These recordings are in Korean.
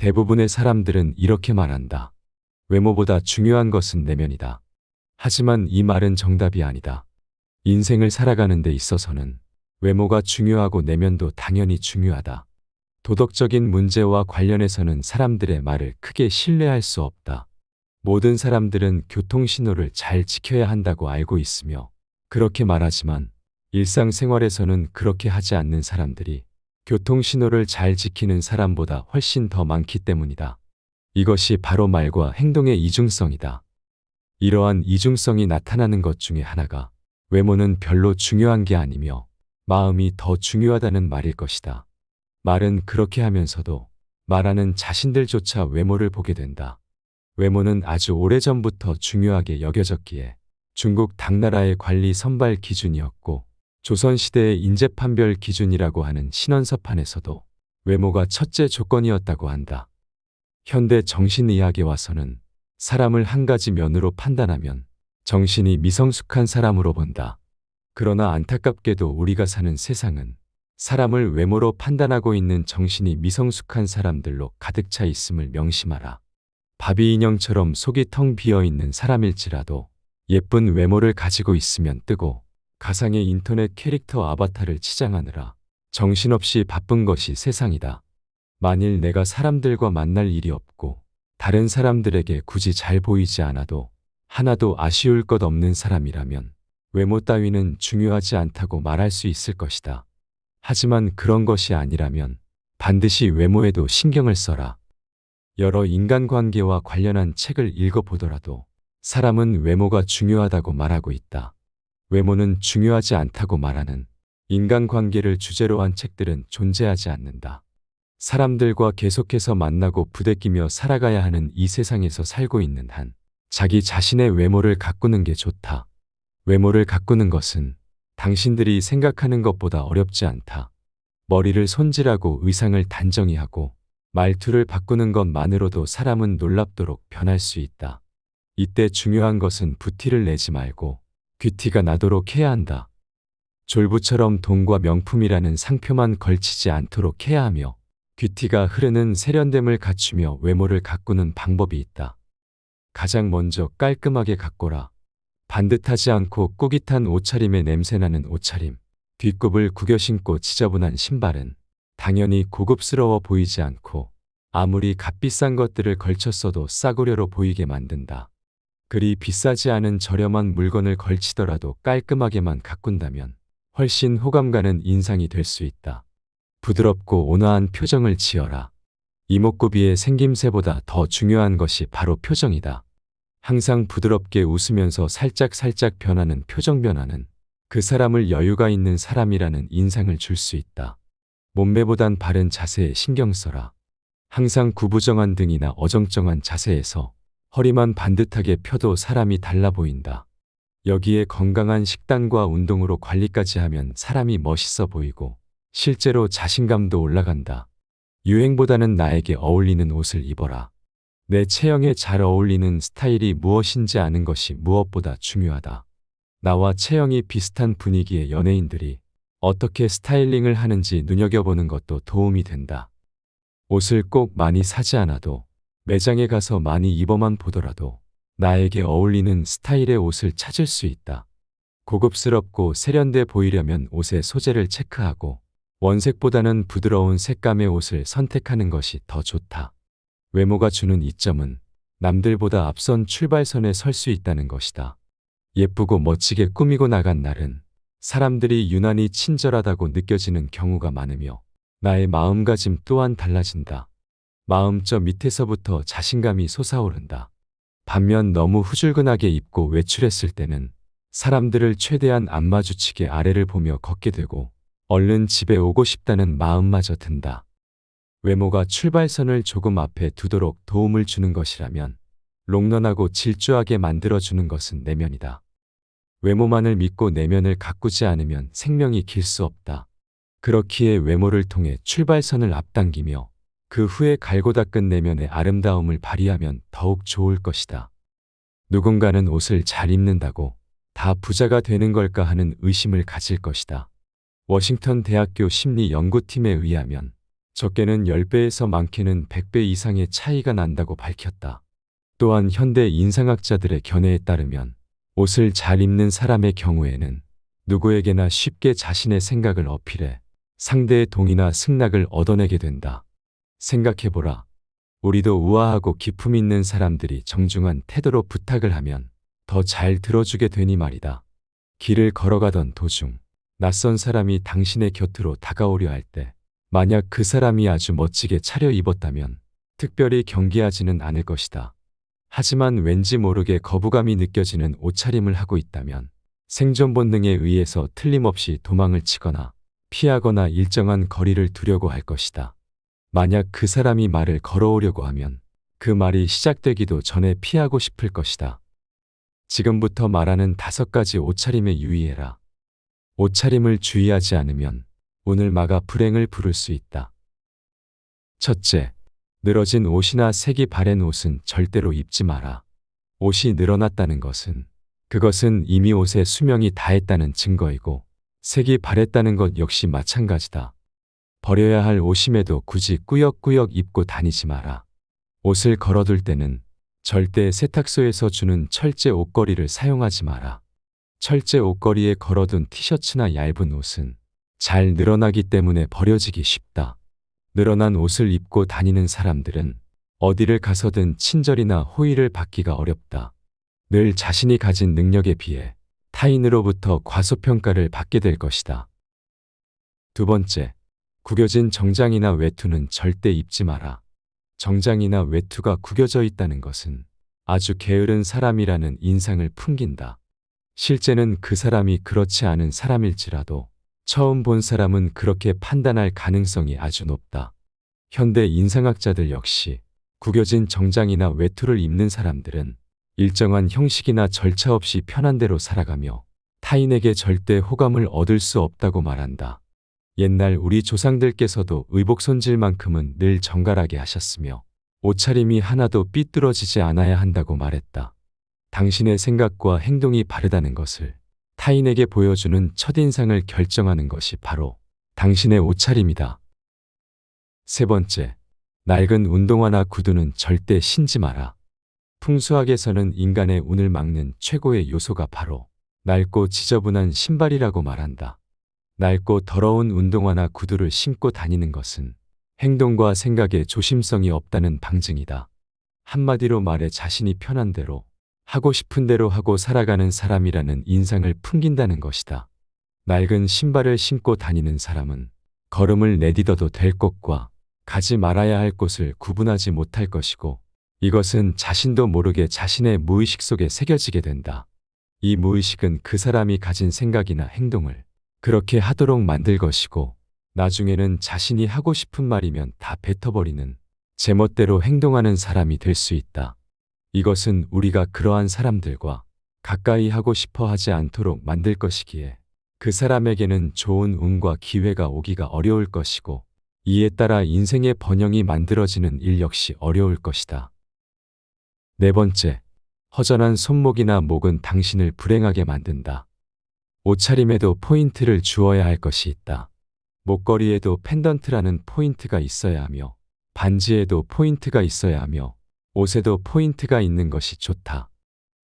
대부분의 사람들은 이렇게 말한다. 외모보다 중요한 것은 내면이다. 하지만 이 말은 정답이 아니다. 인생을 살아가는 데 있어서는 외모가 중요하고 내면도 당연히 중요하다. 도덕적인 문제와 관련해서는 사람들의 말을 크게 신뢰할 수 없다. 모든 사람들은 교통신호를 잘 지켜야 한다고 알고 있으며 그렇게 말하지만 일상생활에서는 그렇게 하지 않는 사람들이 교통신호를 잘 지키는 사람보다 훨씬 더 많기 때문이다. 이것이 바로 말과 행동의 이중성이다. 이러한 이중성이 나타나는 것 중에 하나가 외모는 별로 중요한 게 아니며 마음이 더 중요하다는 말일 것이다. 말은 그렇게 하면서도 말하는 자신들조차 외모를 보게 된다. 외모는 아주 오래전부터 중요하게 여겨졌기에 중국 당나라의 관리 선발 기준이었고 조선시대의 인재판별 기준이라고 하는 신원서판에서도 외모가 첫째 조건이었다고 한다. 현대 정신의학에 와서는 사람을 한 가지 면으로 판단하면 정신이 미성숙한 사람으로 본다. 그러나 안타깝게도 우리가 사는 세상은 사람을 외모로 판단하고 있는 정신이 미성숙한 사람들로 가득 차 있음을 명심하라. 바비 인형처럼 속이 텅 비어 있는 사람일지라도 예쁜 외모를 가지고 있으면 뜨고 가상의 인터넷 캐릭터 아바타를 치장하느라 정신없이 바쁜 것이 세상이다. 만일 내가 사람들과 만날 일이 없고 다른 사람들에게 굳이 잘 보이지 않아도 하나도 아쉬울 것 없는 사람이라면 외모 따위는 중요하지 않다고 말할 수 있을 것이다. 하지만 그런 것이 아니라면 반드시 외모에도 신경을 써라. 여러 인간관계와 관련한 책을 읽어보더라도 사람은 외모가 중요하다고 말하고 있다. 외모는 중요하지 않다고 말하는 인간관계를 주제로 한 책들은 존재하지 않는다. 사람들과 계속해서 만나고 부대끼며 살아가야 하는 이 세상에서 살고 있는 한 자기 자신의 외모를 가꾸는 게 좋다. 외모를 가꾸는 것은 당신들이 생각하는 것보다 어렵지 않다. 머리를 손질하고 의상을 단정히 하고 말투를 바꾸는 것만으로도 사람은 놀랍도록 변할 수 있다. 이때 중요한 것은 부티를 내지 말고 귀티가 나도록 해야 한다. 졸부처럼 돈과 명품이라는 상표만 걸치지 않도록 해야 하며 귀티가 흐르는 세련됨을 갖추며 외모를 가꾸는 방법이 있다. 가장 먼저 깔끔하게 가꿔라. 반듯하지 않고 꾸깃한 옷차림에 냄새나는 옷차림, 뒷굽을 구겨 신고 지저분한 신발은 당연히 고급스러워 보이지 않고 아무리 값비싼 것들을 걸쳤어도 싸구려로 보이게 만든다. 그리 비싸지 않은 저렴한 물건을 걸치더라도 깔끔하게만 가꾼다면 훨씬 호감 가는 인상이 될 수 있다. 부드럽고 온화한 표정을 지어라. 이목구비의 생김새보다 더 중요한 것이 바로 표정이다. 항상 부드럽게 웃으면서 살짝살짝 변하는 표정 변화는 그 사람을 여유가 있는 사람이라는 인상을 줄 수 있다. 몸매보단 바른 자세에 신경 써라. 항상 구부정한 등이나 어정쩡한 자세에서 허리만 반듯하게 펴도 사람이 달라 보인다. 여기에 건강한 식단과 운동으로 관리까지 하면 사람이 멋있어 보이고 실제로 자신감도 올라간다. 유행보다는 나에게 어울리는 옷을 입어라. 내 체형에 잘 어울리는 스타일이 무엇인지 아는 것이 무엇보다 중요하다. 나와 체형이 비슷한 분위기의 연예인들이 어떻게 스타일링을 하는지 눈여겨보는 것도 도움이 된다. 옷을 꼭 많이 사지 않아도 매장에 가서 많이 입어만 보더라도 나에게 어울리는 스타일의 옷을 찾을 수 있다. 고급스럽고 세련돼 보이려면 옷의 소재를 체크하고 원색보다는 부드러운 색감의 옷을 선택하는 것이 더 좋다. 외모가 주는 이점은 남들보다 앞선 출발선에 설 수 있다는 것이다. 예쁘고 멋지게 꾸미고 나간 날은 사람들이 유난히 친절하다고 느껴지는 경우가 많으며 나의 마음가짐 또한 달라진다. 마음 저 밑에서부터 자신감이 솟아오른다. 반면 너무 후줄근하게 입고 외출했을 때는 사람들을 최대한 안 마주치게 아래를 보며 걷게 되고 얼른 집에 오고 싶다는 마음마저 든다. 외모가 출발선을 조금 앞에 두도록 도움을 주는 것이라면 롱런하고 질주하게 만들어주는 것은 내면이다. 외모만을 믿고 내면을 가꾸지 않으면 생명이 길 수 없다. 그렇기에 외모를 통해 출발선을 앞당기며 그 후에 갈고 닦은 내면의 아름다움을 발휘하면 더욱 좋을 것이다. 누군가는 옷을 잘 입는다고 다 부자가 되는 걸까 하는 의심을 가질 것이다. 워싱턴 대학교 심리연구팀에 의하면 적게는 10배에서 많게는 100배 이상의 차이가 난다고 밝혔다. 또한 현대 인상학자들의 견해에 따르면 옷을 잘 입는 사람의 경우에는 누구에게나 쉽게 자신의 생각을 어필해 상대의 동의나 승낙을 얻어내게 된다. 생각해보라. 우리도 우아하고 기품 있는 사람들이 정중한 태도로 부탁을 하면 더 잘 들어주게 되니 말이다. 길을 걸어가던 도중 낯선 사람이 당신의 곁으로 다가오려 할 때 만약 그 사람이 아주 멋지게 차려입었다면 특별히 경계하지는 않을 것이다. 하지만 왠지 모르게 거부감이 느껴지는 옷차림을 하고 있다면 생존 본능에 의해서 틀림없이 도망을 치거나 피하거나 일정한 거리를 두려고 할 것이다. 만약 그 사람이 말을 걸어오려고 하면 그 말이 시작되기도 전에 피하고 싶을 것이다. 지금부터 말하는 5가지 옷차림에 유의해라. 옷차림을 주의하지 않으면 운을 막아 불행을 부를 수 있다. 첫째, 늘어진 옷이나 색이 바랜 옷은 절대로 입지 마라. 옷이 늘어났다는 것은 그것은 이미 옷의 수명이 다했다는 증거이고 색이 바랬다는 것 역시 마찬가지다. 버려야 할 옷임에도 굳이 꾸역꾸역 입고 다니지 마라. 옷을 걸어둘 때는 절대 세탁소에서 주는 철제 옷걸이를 사용하지 마라. 철제 옷걸이에 걸어둔 티셔츠나 얇은 옷은 잘 늘어나기 때문에 버려지기 쉽다. 늘어난 옷을 입고 다니는 사람들은 어디를 가서든 친절이나 호의를 받기가 어렵다. 늘 자신이 가진 능력에 비해 타인으로부터 과소평가를 받게 될 것이다. 두 번째, 구겨진 정장이나 외투는 절대 입지 마라. 정장이나 외투가 구겨져 있다는 것은 아주 게으른 사람이라는 인상을 풍긴다. 실제는 그 사람이 그렇지 않은 사람일지라도 처음 본 사람은 그렇게 판단할 가능성이 아주 높다. 현대 인상학자들 역시 구겨진 정장이나 외투를 입는 사람들은 일정한 형식이나 절차 없이 편한 대로 살아가며 타인에게 절대 호감을 얻을 수 없다고 말한다. 옛날 우리 조상들께서도 의복 손질만큼은 늘 정갈하게 하셨으며 옷차림이 하나도 삐뚤어지지 않아야 한다고 말했다. 당신의 생각과 행동이 바르다는 것을 타인에게 보여주는 첫인상을 결정하는 것이 바로 당신의 옷차림이다. 세 번째, 낡은 운동화나 구두는 절대 신지 마라. 풍수학에서는 인간의 운을 막는 최고의 요소가 바로 낡고 지저분한 신발이라고 말한다. 낡고 더러운 운동화나 구두를 신고 다니는 것은 행동과 생각에 조심성이 없다는 방증이다. 한마디로 말해 자신이 편한 대로 하고 싶은 대로 하고 살아가는 사람이라는 인상을 풍긴다는 것이다. 낡은 신발을 신고 다니는 사람은 걸음을 내딛어도 될 곳과 가지 말아야 할 곳을 구분하지 못할 것이고 이것은 자신도 모르게 자신의 무의식 속에 새겨지게 된다. 이 무의식은 그 사람이 가진 생각이나 행동을 그렇게 하도록 만들 것이고 나중에는 자신이 하고 싶은 말이면 다 뱉어버리는 제멋대로 행동하는 사람이 될 수 있다. 이것은 우리가 그러한 사람들과 가까이 하고 싶어 하지 않도록 만들 것이기에 그 사람에게는 좋은 운과 기회가 오기가 어려울 것이고 이에 따라 인생의 번영이 만들어지는 일 역시 어려울 것이다. 네 번째, 허전한 손목이나 목은 당신을 불행하게 만든다. 옷차림에도 포인트를 주어야 할 것이 있다. 목걸이에도 펜던트라는 포인트가 있어야 하며 반지에도 포인트가 있어야 하며 옷에도 포인트가 있는 것이 좋다.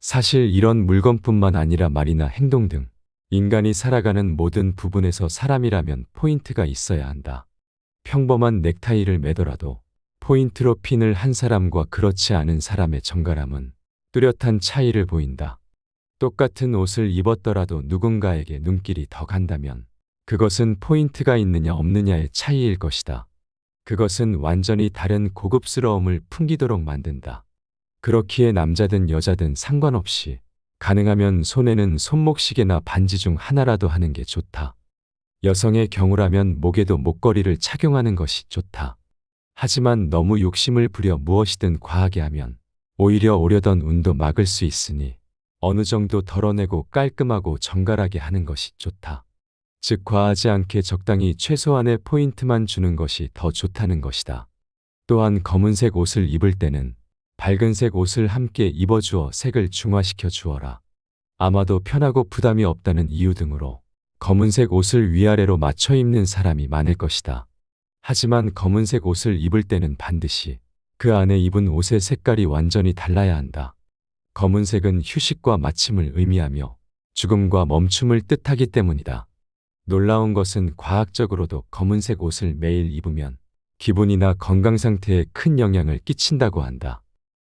사실 이런 물건뿐만 아니라 말이나 행동 등 인간이 살아가는 모든 부분에서 사람이라면 포인트가 있어야 한다. 평범한 넥타이를 매더라도 포인트로 핀을 한 사람과 그렇지 않은 사람의 정갈함은 뚜렷한 차이를 보인다. 똑같은 옷을 입었더라도 누군가에게 눈길이 더 간다면 그것은 포인트가 있느냐 없느냐의 차이일 것이다. 그것은 완전히 다른 고급스러움을 풍기도록 만든다. 그렇기에 남자든 여자든 상관없이 가능하면 손에는 손목시계나 반지 중 하나라도 하는 게 좋다. 여성의 경우라면 목에도 목걸이를 착용하는 것이 좋다. 하지만 너무 욕심을 부려 무엇이든 과하게 하면 오히려 오려던 운도 막을 수 있으니 어느 정도 덜어내고 깔끔하고 정갈하게 하는 것이 좋다. 즉 과하지 않게 적당히 최소한의 포인트만 주는 것이 더 좋다는 것이다. 또한 검은색 옷을 입을 때는 밝은색 옷을 함께 입어주어 색을 중화시켜 주어라. 아마도 편하고 부담이 없다는 이유 등으로 검은색 옷을 위아래로 맞춰 입는 사람이 많을 것이다. 하지만 검은색 옷을 입을 때는 반드시 그 안에 입은 옷의 색깔이 완전히 달라야 한다. 검은색은 휴식과 마침을 의미하며 죽음과 멈춤을 뜻하기 때문이다. 놀라운 것은 과학적으로도 검은색 옷을 매일 입으면 기분이나 건강 상태에 큰 영향을 끼친다고 한다.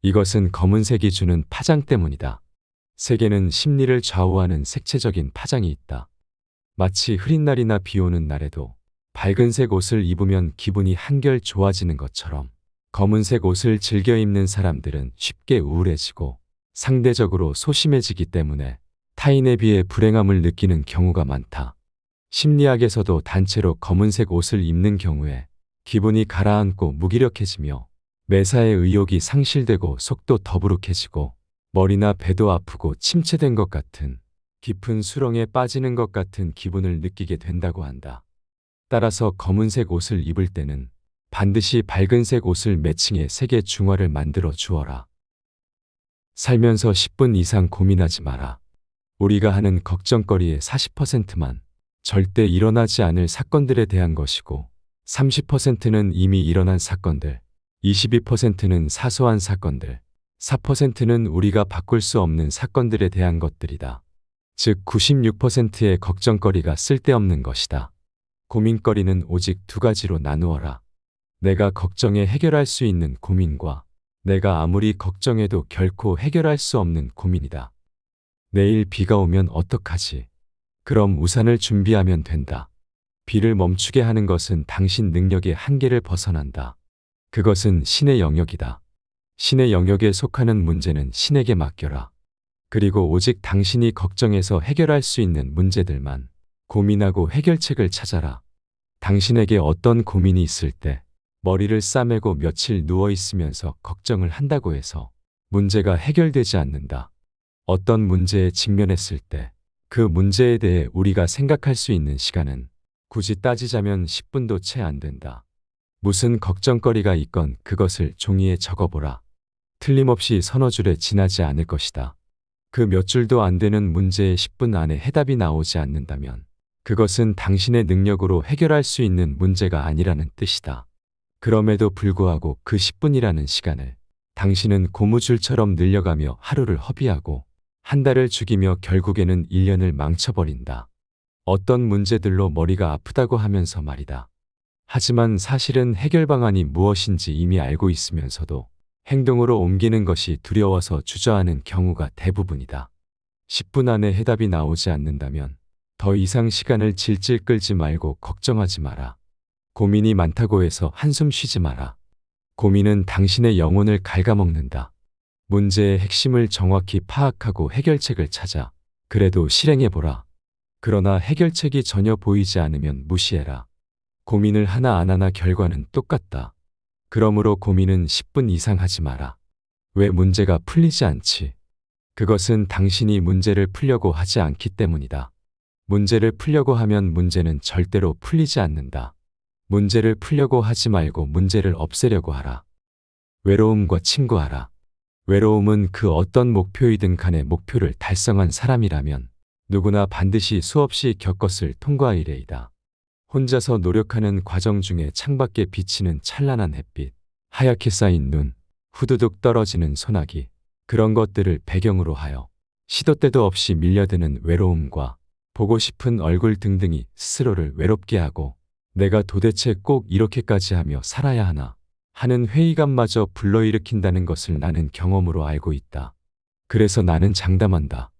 이것은 검은색이 주는 파장 때문이다. 색에는 심리를 좌우하는 색채적인 파장이 있다. 마치 흐린 날이나 비 오는 날에도 밝은색 옷을 입으면 기분이 한결 좋아지는 것처럼 검은색 옷을 즐겨 입는 사람들은 쉽게 우울해지고 상대적으로 소심해지기 때문에 타인에 비해 불행함을 느끼는 경우가 많다. 심리학에서도 단체로 검은색 옷을 입는 경우에 기분이 가라앉고 무기력해지며 매사에 의욕이 상실되고 속도 더부룩해지고 머리나 배도 아프고 침체된 것 같은 깊은 수렁에 빠지는 것 같은 기분을 느끼게 된다고 한다. 따라서 검은색 옷을 입을 때는 반드시 밝은색 옷을 매칭해 색의 중화를 만들어 주어라. 살면서 10분 이상 고민하지 마라. 우리가 하는 걱정거리의 40%만 절대 일어나지 않을 사건들에 대한 것이고 30%는 이미 일어난 사건들, 22%는 사소한 사건들, 4%는 우리가 바꿀 수 없는 사건들에 대한 것들이다. 즉 96%의 걱정거리가 쓸데없는 것이다. 고민거리는 오직 두 가지로 나누어라. 내가 걱정해 해결할 수 있는 고민과 내가 아무리 걱정해도 결코 해결할 수 없는 고민이다. 내일 비가 오면 어떡하지? 그럼 우산을 준비하면 된다. 비를 멈추게 하는 것은 당신 능력의 한계를 벗어난다. 그것은 신의 영역이다. 신의 영역에 속하는 문제는 신에게 맡겨라. 그리고 오직 당신이 걱정해서 해결할 수 있는 문제들만 고민하고 해결책을 찾아라. 당신에게 어떤 고민이 있을 때 머리를 싸매고 며칠 누워 있으면서 걱정을 한다고 해서 문제가 해결되지 않는다. 어떤 문제에 직면했을 때 그 문제에 대해 우리가 생각할 수 있는 시간은 굳이 따지자면 10분도 채 안 된다. 무슨 걱정거리가 있건 그것을 종이에 적어보라. 틀림없이 서너 줄에 지나지 않을 것이다. 그 몇 줄도 안 되는 문제에 10분 안에 해답이 나오지 않는다면 그것은 당신의 능력으로 해결할 수 있는 문제가 아니라는 뜻이다. 그럼에도 불구하고 그 10분이라는 시간을 당신은 고무줄처럼 늘려가며 하루를 허비하고 한 달을 죽이며 결국에는 1년을 망쳐버린다. 어떤 문제들로 머리가 아프다고 하면서 말이다. 하지만 사실은 해결 방안이 무엇인지 이미 알고 있으면서도 행동으로 옮기는 것이 두려워서 주저하는 경우가 대부분이다. 10분 안에 해답이 나오지 않는다면 더 이상 시간을 질질 끌지 말고 걱정하지 마라. 고민이 많다고 해서 한숨 쉬지 마라. 고민은 당신의 영혼을 갉아먹는다. 문제의 핵심을 정확히 파악하고 해결책을 찾아 그래도 실행해보라. 그러나 해결책이 전혀 보이지 않으면 무시해라. 고민을 하나 안 하나 결과는 똑같다. 그러므로 고민은 10분 이상 하지 마라. 왜 문제가 풀리지 않지? 그것은 당신이 문제를 풀려고 하지 않기 때문이다. 문제를 풀려고 하면 문제는 절대로 풀리지 않는다. 문제를 풀려고 하지 말고 문제를 없애려고 하라. 외로움과 친구하라. 외로움은 그 어떤 목표이든 간에 목표를 달성한 사람이라면 누구나 반드시 수없이 겪었을 통과이래이다. 혼자서 노력하는 과정 중에 창밖에 비치는 찬란한 햇빛, 하얗게 쌓인 눈, 후두둑 떨어지는 소나기, 그런 것들을 배경으로 하여 시도 때도 없이 밀려드는 외로움과 보고 싶은 얼굴 등등이 스스로를 외롭게 하고 내가 도대체 꼭 이렇게까지 하며 살아야 하나 하는 회의감마저 불러일으킨다는 것을 나는 경험으로 알고 있다. 그래서 나는 장담한다.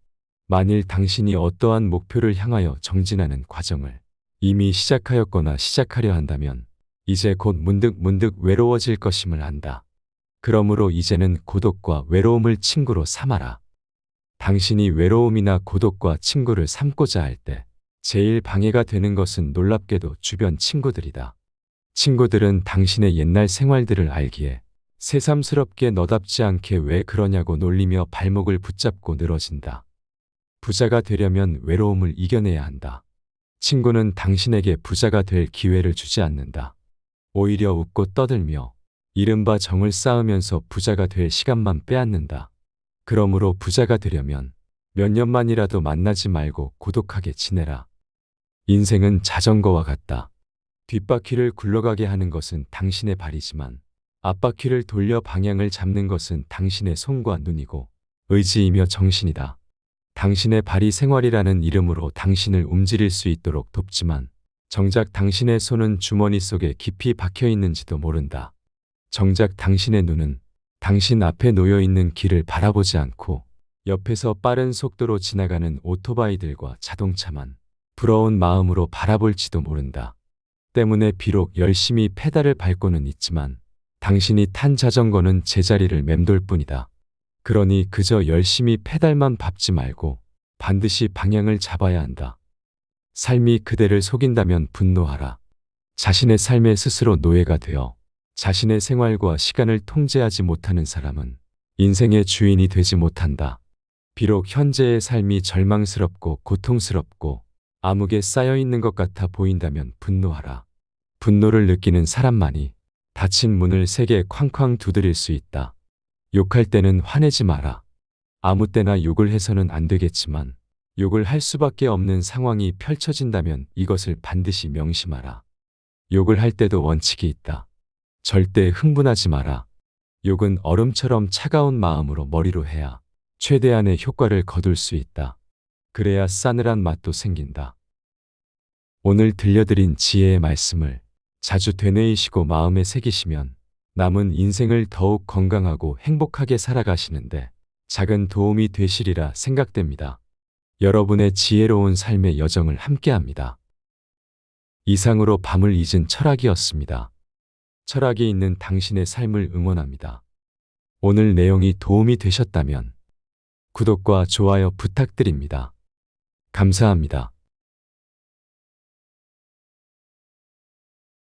만일 당신이 어떠한 목표를 향하여 정진하는 과정을 이미 시작하였거나 시작하려 한다면 이제 곧 문득 외로워질 것임을 안다. 그러므로 이제는 고독과 외로움을 친구로 삼아라. 당신이 외로움이나 고독과 친구를 삼고자 할 때 제일 방해가 되는 것은 놀랍게도 주변 친구들이다. 친구들은 당신의 옛날 생활들을 알기에 새삼스럽게 너답지 않게 왜 그러냐고 놀리며 발목을 붙잡고 늘어진다. 부자가 되려면 외로움을 이겨내야 한다. 친구는 당신에게 부자가 될 기회를 주지 않는다. 오히려 웃고 떠들며 이른바 정을 쌓으면서 부자가 될 시간만 빼앗는다. 그러므로 부자가 되려면 몇 년만이라도 만나지 말고 고독하게 지내라. 인생은 자전거와 같다. 뒷바퀴를 굴러가게 하는 것은 당신의 발이지만 앞바퀴를 돌려 방향을 잡는 것은 당신의 손과 눈이고 의지이며 정신이다. 당신의 발이 생활이라는 이름으로 당신을 움직일 수 있도록 돕지만 정작 당신의 손은 주머니 속에 깊이 박혀 있는지도 모른다. 정작 당신의 눈은 당신 앞에 놓여 있는 길을 바라보지 않고 옆에서 빠른 속도로 지나가는 오토바이들과 자동차만 부러운 마음으로 바라볼지도 모른다. 때문에 비록 열심히 페달을 밟고는 있지만 당신이 탄 자전거는 제자리를 맴돌 뿐이다. 그러니 그저 열심히 페달만 밟지 말고 반드시 방향을 잡아야 한다. 삶이 그대를 속인다면 분노하라. 자신의 삶에 스스로 노예가 되어 자신의 생활과 시간을 통제하지 못하는 사람은 인생의 주인이 되지 못한다. 비록 현재의 삶이 절망스럽고 고통스럽고 암흑에 쌓여 있는 것 같아 보인다면 분노하라. 분노를 느끼는 사람만이 닫힌 문을 세게 쾅쾅 두드릴 수 있다. 욕할 때는 화내지 마라. 아무 때나 욕을 해서는 안 되겠지만 욕을 할 수밖에 없는 상황이 펼쳐진다면 이것을 반드시 명심하라. 욕을 할 때도 원칙이 있다. 절대 흥분하지 마라. 욕은 얼음처럼 차가운 마음으로 머리로 해야 최대한의 효과를 거둘 수 있다. 그래야 싸늘한 맛도 생긴다. 오늘 들려드린 지혜의 말씀을 자주 되뇌이시고 마음에 새기시면 남은 인생을 더욱 건강하고 행복하게 살아가시는데 작은 도움이 되시리라 생각됩니다. 여러분의 지혜로운 삶의 여정을 함께합니다. 이상으로 밤을 잊은 철학이었습니다. 철학이 있는 당신의 삶을 응원합니다. 오늘 내용이 도움이 되셨다면 구독과 좋아요 부탁드립니다. 감사합니다.